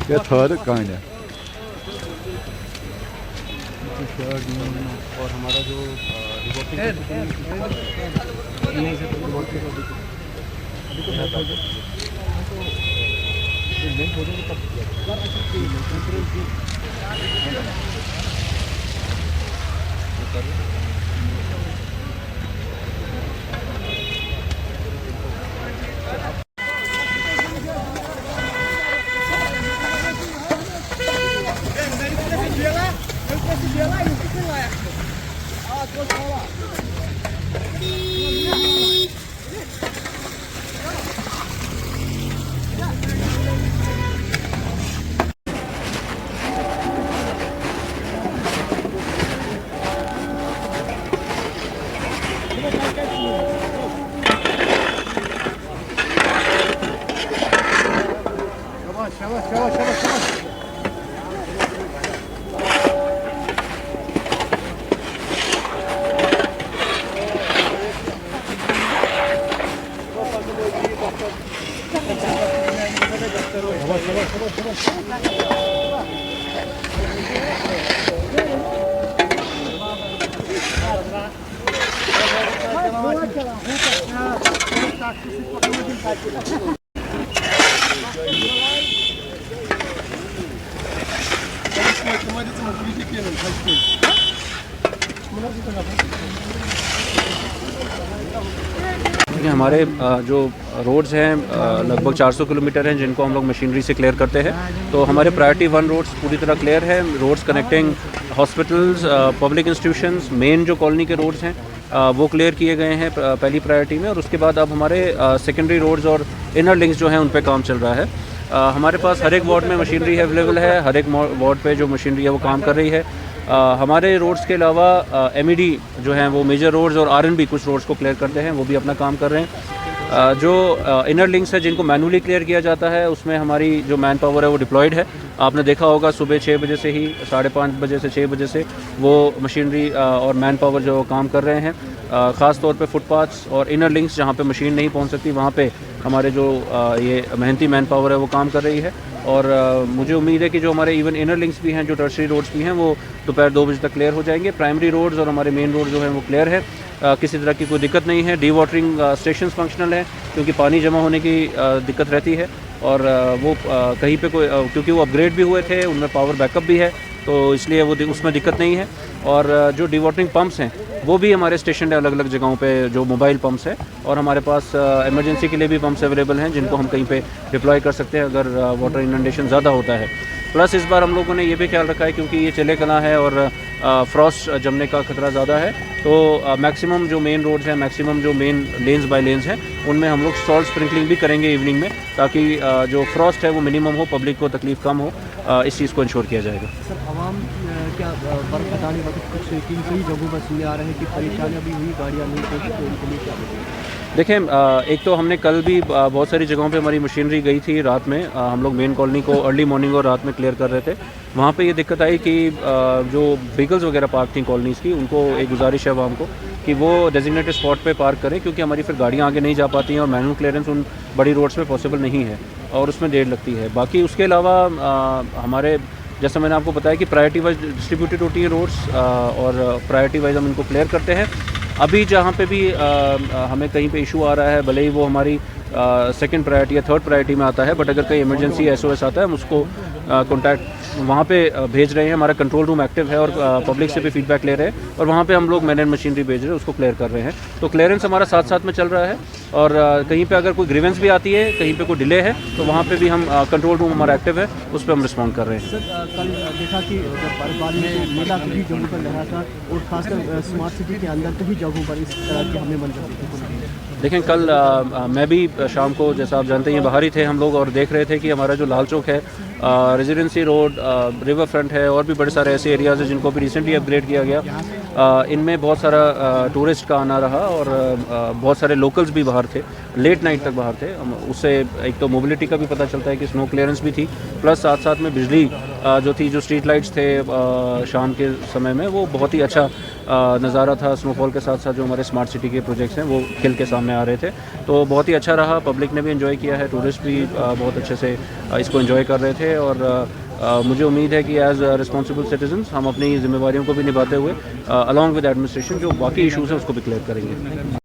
Ya Tarık aynen. और हमारा जो हमारे जो रोड्स हैं लगभग 400 किलोमीटर हैं जिनको हम लोग मशीनरी से क्लियर करते हैं। तो हमारे प्रायोरिटी 1 रोड्स पूरी तरह क्लियर है। Roads connecting hospitals, public institutions, main जो कॉलोनी के रोड्स हैं वो क्लियर किए गए हैं पहली प्रायोरिटी में। और उसके बाद अब हमारे सेकेंडरी रोड्स और इनर लिंक्स जो हैं उन पर काम चल रहा है। हमारे पास हर एक वार्ड में मशीनरी अवेलेबल है, हर एक वार्ड पे जो मशीनरी है वो काम कर रही है। हमारे रोड्स के अलावा एमईडी जो हैं वो मेजर रोड्स और आरएनबी कुछ रोड्स को क्लियर करते हैं, वो भी अपना काम कर रहे हैं। जो इनर लिंक्स है जिनको मैनुअली क्लियर किया जाता है उसमें हमारी जो मैन पावर है वो डिप्लॉयड है। आपने देखा होगा सुबह 6 बजे से ही 5:30 बजे से 6 बजे से वो मशीनरी और मैन पावर जो काम कर रहे हैं। ख़ास तौर पे फुटपाथ्स और इनर लिंक्स जहाँ पे मशीन नहीं पहुँच सकती वहाँ पे हमारे जो ये मेहनती मैन पावर है वो काम कर रही है। और मुझे उम्मीद है कि जो हमारे इवन इनर लिंक्स भी हैं, जो टर्शरी रोड्स भी हैं, वो दोपहर 2 बजे तक क्लियर हो जाएंगे। प्राइमरी रोड्स और हमारे मेन रोड जो हैं वो क्लियर है, किसी तरह की कोई दिक्कत नहीं है। डी वाटरिंग स्टेशंस फंक्शनल है क्योंकि पानी जमा होने की दिक्कत रहती है। और वो कहीं पे कोई क्योंकि वो अपग्रेड भी हुए थे, उनमें पावर बैकअप भी है, तो इसलिए वो उसमें दिक्कत नहीं है। और जो डी वाटरिंग पम्प्स हैं वो भी हमारे स्टेशन है अलग अलग जगहों पे, जो मोबाइल पम्प्स है। और हमारे पास इमरजेंसी के लिए भी पम्प्स अवेलेबल हैं जिनको हम कहीं पे डिप्लॉय कर सकते हैं अगर वाटर इनंडेशन ज़्यादा होता है। प्लस इस बार हम लोगों ने ये भी ख्याल रखा है क्योंकि ये चले कला है और फ्रॉस्ट जमने का खतरा ज़्यादा है, तो मैक्सिमम जो मेन रोड्स हैं, मैक्सिमम जो मेन लेन्स बाय लेन्स हैं, उनमें हम लोग सॉल्ट स्प्रिंकलिंग भी करेंगे इवनिंग में, ताकि जो फ्रॉस्ट है वो मिनिमम हो, पब्लिक को तकलीफ कम हो, इस चीज़ को इंश्योर किया जाएगा। सर, आवाम क्या बर्फ हटाने वक्त कुछ कई जगहों पर सुनने आ रहे हैं कि परेशानियाँ भी हुई, गाड़ियाँ नहीं पहुँची, तो उनके लिए क्या बताएं? देखें, एक तो हमने कल भी बहुत सारी जगहों पे हमारी मशीनरी गई थी रात में। हम लोग मेन कॉलोनी को अर्ली मॉर्निंग और रात में क्लियर कर रहे थे। वहाँ पे ये दिक्कत आई कि जो व्हीकल्स वगैरह पार्क थी कॉलोनीज़ की, उनको एक गुजारिश है आवाम को कि वो डेजिग्नेटेड स्पॉट पे पार्क करें, क्योंकि हमारी फिर गाड़ियाँ आगे नहीं जा पाती हैं और मैनुअल क्लियरेंस उन बड़ी रोड्स में पॉसिबल नहीं है और उसमें देर लगती है। बाकी उसके अलावा हमारे, जैसा मैंने आपको बताया कि प्रायोरिटी वाइज डिस्ट्रीब्यूटेड होती हैं रोड्स और प्रायोरिटी वाइज हम इनको क्लियर करते हैं। अभी जहाँ पे भी हमें कहीं पे इशू आ रहा है, भले ही वो हमारी सेकंड प्रायोरिटी या थर्ड प्रायोरिटी में आता है, बट अगर कोई इमरजेंसी एसओएस आता है हम उसको कॉन्टैक्ट वहाँ पे भेज रहे हैं। हमारा कंट्रोल रूम एक्टिव है और पब्लिक से भी फीडबैक ले रहे हैं और वहाँ पे हम लोग मैन एंड मशीनरी भेज रहे हैं, उसको क्लियर कर रहे हैं। तो क्लियरेंस हमारा साथ साथ में चल रहा है और कहीं पे अगर कोई ग्रीवेंस भी आती है, कहीं पे कोई डिले है, तो वहाँ पे भी हम कंट्रोल रूम हमारा एक्टिव है, उस पर हम रिस्पॉन्ड कर रहे हैं। सर, कल देखा कि बर्फबारी में मेला कई जगहों पर लगा था और खासकर स्मार्ट सिटी के अंदर कई जगहों पर इस तरह की हमें मंजर थी। देखें, कल मैं भी शाम को, जैसा आप जानते हैं, बाहर ही थे हम लोग और देख रहे थे कि हमारा जो लाल चौक है, रेजिडेंसी रोड, रिवर फ्रंट है और भी बड़े सारे ऐसे एरियाज़ हैं जिनको भी रिसेंटली अपग्रेड किया गया। इनमें बहुत सारा टूरिस्ट का आना रहा और बहुत सारे लोकल्स भी बाहर थे, लेट नाइट तक बाहर थे। उससे एक तो मोबिलिटी का भी पता चलता है कि स्नो क्लियरेंस भी थी, प्लस साथ साथ में बिजली जो थी, जो स्ट्रीट लाइट्स थे शाम के समय में, वो बहुत ही अच्छा नज़ारा था। स्नोफॉल के साथ साथ जो हमारे स्मार्ट सिटी के प्रोजेक्ट्स हैं वो खिल के सामने आ रहे थे, तो बहुत ही अच्छा रहा। पब्लिक ने भी एंजॉय किया है, टूरिस्ट भी बहुत अच्छे से इसको एंजॉय कर रहे थे। और मुझे उम्मीद है कि एज़ रिस्पॉन्सिबल सिटीजन्स हम अपनी जिम्मेवारियों को भी निभाते हुए अलॉन्ग विद एडमिनिस्ट्रेशन जो बाकी इशूज़ हैं उसको भी क्लियर करेंगे।